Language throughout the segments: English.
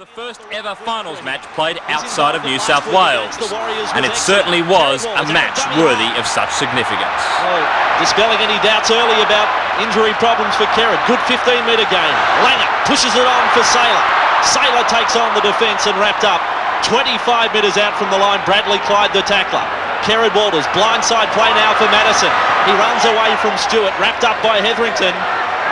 the first ever finals match played outside of New South Wales, and it certainly was a match worthy of such significance. Well, dispelling any doubts early about injury problems for Kerrod. Good 15-metre game. Langer pushes it on for Saylor. Saylor takes on the defence and wrapped up. 25 metres out from the line, Bradley Clyde the tackler. Kerrod Walters, blindside play now for Madison. He runs away from Stewart, wrapped up by Hetherington.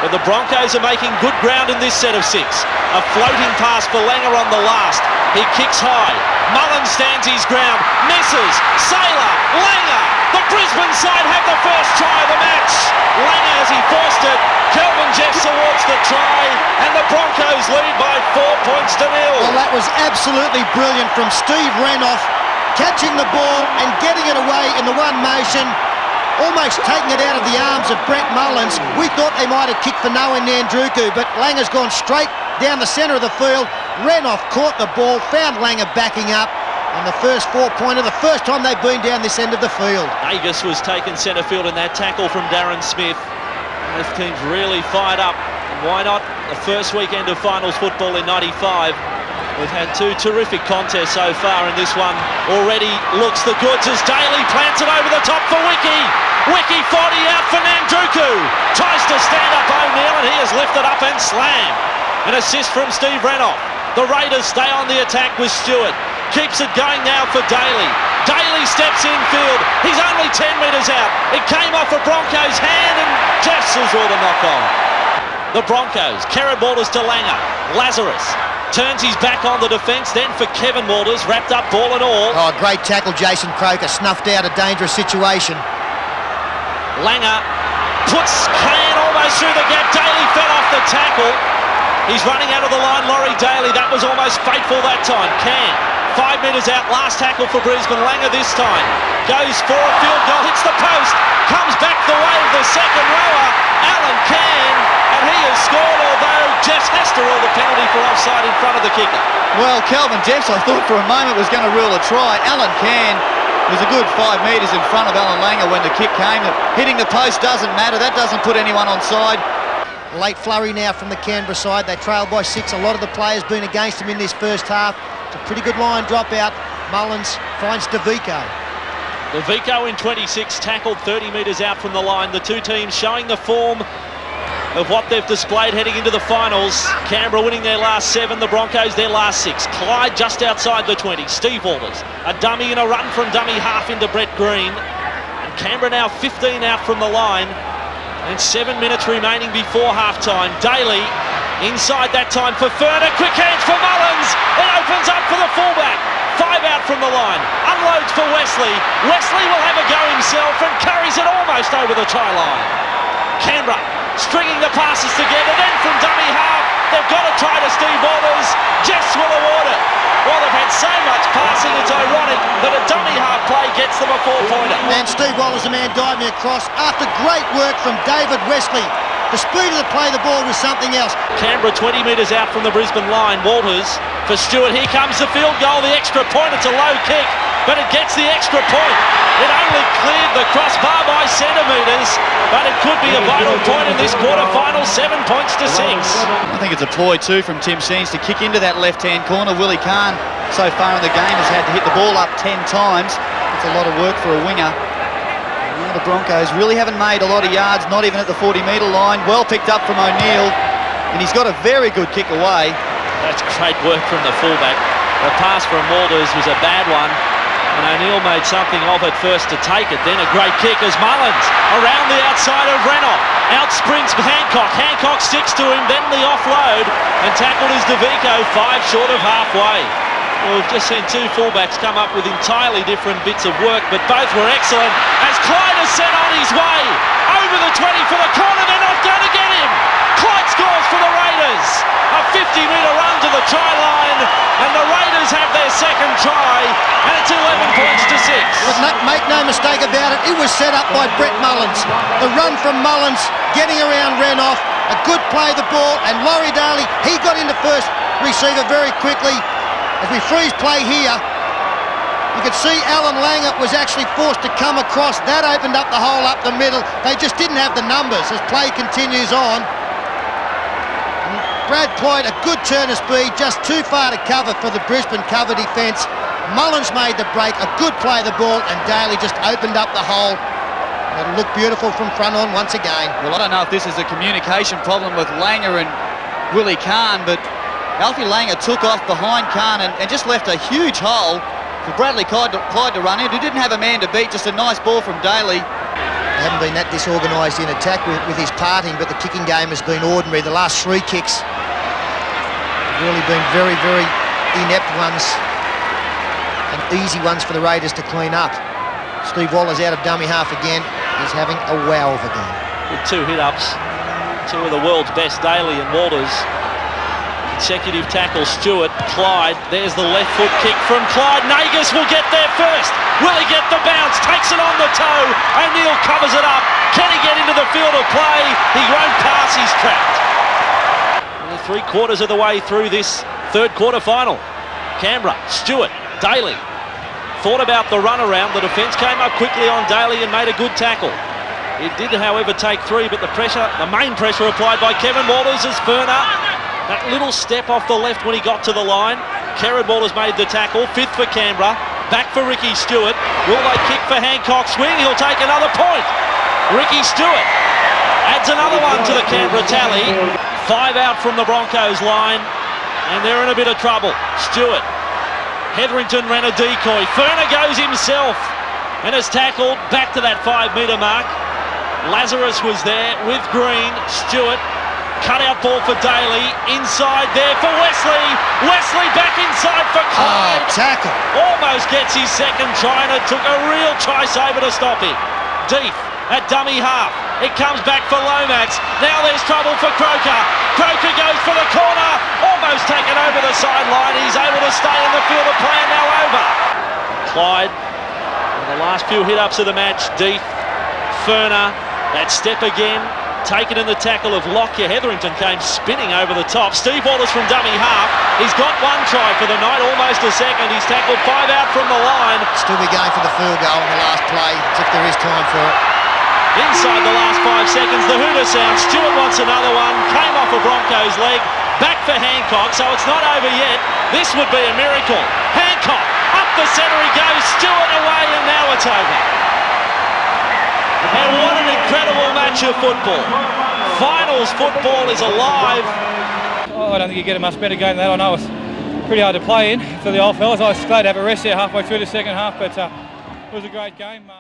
But the Broncos are making good ground in this set of six. A floating pass for Langer on the last. He kicks high. Mullen stands his ground. Misses. Saylor. Langer. The Brisbane side have the first try of the match. Langer as he forced it. Kelvin Jeffs awards the try. And the Broncos lead by 4 points to 0. Well, that was absolutely brilliant from Steve Renouf. Catching the ball and getting it away in the one motion. Almost taking it out of the arms of Brett Mullins. We thought they might have kicked for no in Nandruku, but Langer's gone straight down the centre of the field. Renouf caught the ball, found Langer backing up, and the first 4-pointer, the first time they've been down this end of the field. Agus was taken centre field in that tackle from Darren Smith. Both teams really fired up. And why not? The first weekend of finals football in '95. We've had two terrific contests so far, and this one already looks the goods as Daly plants it over the top for Wiki. Wiki 40 out for Nandruku. Tries to stand up O'Neill, and he is lifted up and slammed. An assist from Steve Renouf. The Raiders stay on the attack with Stewart. Keeps it going now for Daly. Daly steps infield. He's only 10 metres out. It came off a Broncos hand, and Jeffs has ruled a knock on. The Broncos. Kerrod Walters to Langer. Lazarus turns his back on the defence, then for Kevin Walters, wrapped up ball and all. Oh, great tackle, Jason Croker, snuffed out a dangerous situation. Langer puts Can almost through the gap. Daly fell off the tackle. He's running out of the line, Laurie Daly. That was almost fateful that time. Can, 5 metres out, last tackle for Brisbane. Langer this time goes for a field goal, hits the post, comes back the way of the second rower, Alan Can, and he has scored, although Jeffs has to rule the penalty for offside in front of the kicker. Well, Kelvin Jeffs, I thought for a moment was going to rule a try. Alan Can was a good 5 metres in front of Alan Langer when the kick came. Hitting the post doesn't matter. That doesn't put anyone on side. Late flurry now from the Canberra side. They trail by 6. A lot of the players been against them in this first half. It's a pretty good line dropout. Mullins finds DeVico. DeVico in 26, tackled 30 metres out from the line. The two teams showing the form of what they've displayed heading into the finals. Canberra winning their last 7, the Broncos their last 6. Clyde just outside the 20. Steve Walters, a dummy and a run from dummy half into Brett Green. And Canberra now 15 out from the line. And 7 minutes remaining before half-time. Daly inside that time for Ferner. Quick hands for Mullins. It opens up for the fullback. 5 out from the line. Unloads for Wesley. Wesley will have a go himself and carries it almost over the try line. Canberra stringing the passes together. Then from dummy half, they've got to try to Steve Walters. Jeffs will award it. Well, they've had so much passing, it's ironic that a dummy half play gets them a 4-pointer. And Steve Walters, the man diving across after great work from David Wesley. The speed of the play, the ball was something else. Canberra 20 metres out from the Brisbane line. Walters for Stewart. Here comes the field goal, the extra point. It's a low kick, but it gets the extra point. It only cleared the crossbar by centimetres, but it could be a vital point in this quarter-final. 7 points to 6. I think it's a ploy too from Tim Sheens to kick into that left-hand corner. Willie Kahn so far in the game has had to hit the ball up 10 times. It's a lot of work for a winger. Now the Broncos really haven't made a lot of yards, not even at the 40-metre line. Well picked up from O'Neill, and he's got a very good kick away. That's great work from the fullback. The pass from Walters was a bad one, and O'Neill made something of it first to take it. Then a great kick as Mullins around the outside of Renouf. Out sprints Hancock. Hancock sticks to him, then the offload, and tackled is DeVico, 5 short of halfway. Well, we've just seen two fullbacks come up with entirely different bits of work, but both were excellent as Clyde is sent on his way. Over the 20 for the corner, they're not going to get him. Clyde scores for the Raiders. A 50-metre run to the try line, and the Raiders have their second try, and it's 11 points to 6. But make no mistake about it, it was set up by Brett Mullins. The run from Mullins, getting around Renouf, a good play of the ball, and Laurie Daly, he got into first receiver very quickly. As we freeze play here, you can see Alan Langer was actually forced to come across. That opened up the hole up the middle. They just didn't have the numbers as play continues on. Brad Clyde, a good turn of speed, just too far to cover for the Brisbane cover defence. Mullins made the break, a good play of the ball, and Daly just opened up the hole. It'll look beautiful from front on once again. Well, I don't know if this is a communication problem with Langer and Willie Kahn, but Alfie Langer took off behind Kahn and just left a huge hole for Bradley Clyde to run in, who didn't have a man to beat, just a nice ball from Daly. They haven't been that disorganised in attack with his parting, but the kicking game has been ordinary. The last 3 kicks have really been very, very inept ones and easy ones for the Raiders to clean up. Steve Waller's out of dummy half again. He's having a wow of a game. With 2 hit-ups, 2 of the world's best, Daly and Walters. Consecutive tackle, Stewart, Clyde, there's the left foot kick from Clyde. Nagus will get there first. Will he get the bounce? Takes it on the toe. O'Neill covers it up. Can he get into the field of play? He won't pass, he's trapped. We're 3/4 of the way through this 3rd quarter final. Canberra, Stewart, Daly. Thought about the run around. The defence came up quickly on Daly and made a good tackle. It did, however, take 3, but the main pressure applied by Kevin Walters as Ferner. That little step off the left when he got to the line. Kerrod Walters made the tackle. 5th for Canberra. Back for Ricky Stewart. Will they kick for Hancock? Swing. He'll take another point. Ricky Stewart adds another one to the Canberra tally. 5 out from the Broncos line, and they're in a bit of trouble. Stewart. Hetherington ran a decoy. Ferner goes himself and is tackled back to that 5-metre mark. Lazarus was there with Green. Stewart. Cut-out ball for Daly, inside there for Wesley. Wesley back inside for Clyde. Tackle. Almost gets his second try, and it took a real try-saver to stop him. Deep at dummy half. It comes back for Lomax. Now there's trouble for Croker. Croker goes for the corner. Almost taken over the sideline. He's able to stay in the field of play, now over. Clyde, in the last few hit-ups of the match. Deep, Ferner, that step again. Taken in the tackle of Lockyer. Hetherington came spinning over the top. Steve Walters from dummy half. He's got 1 try for the night, almost a second. He's tackled 5 out from the line. Still be going for the field goal in the last play, if there is time for it. Inside the last 5 seconds, the hooter sound. Stewart wants another one. Came off a Broncos leg. Back for Hancock, so it's not over yet. This would be a miracle. Hancock, up the centre he goes. Stewart away, and now it's over. And what an incredible match of football. Finals football is alive. Oh, I don't think you get a much better game than that. I know it's pretty hard to play in for the old fellas. I was glad to have a rest there halfway through the second half, but it was a great game.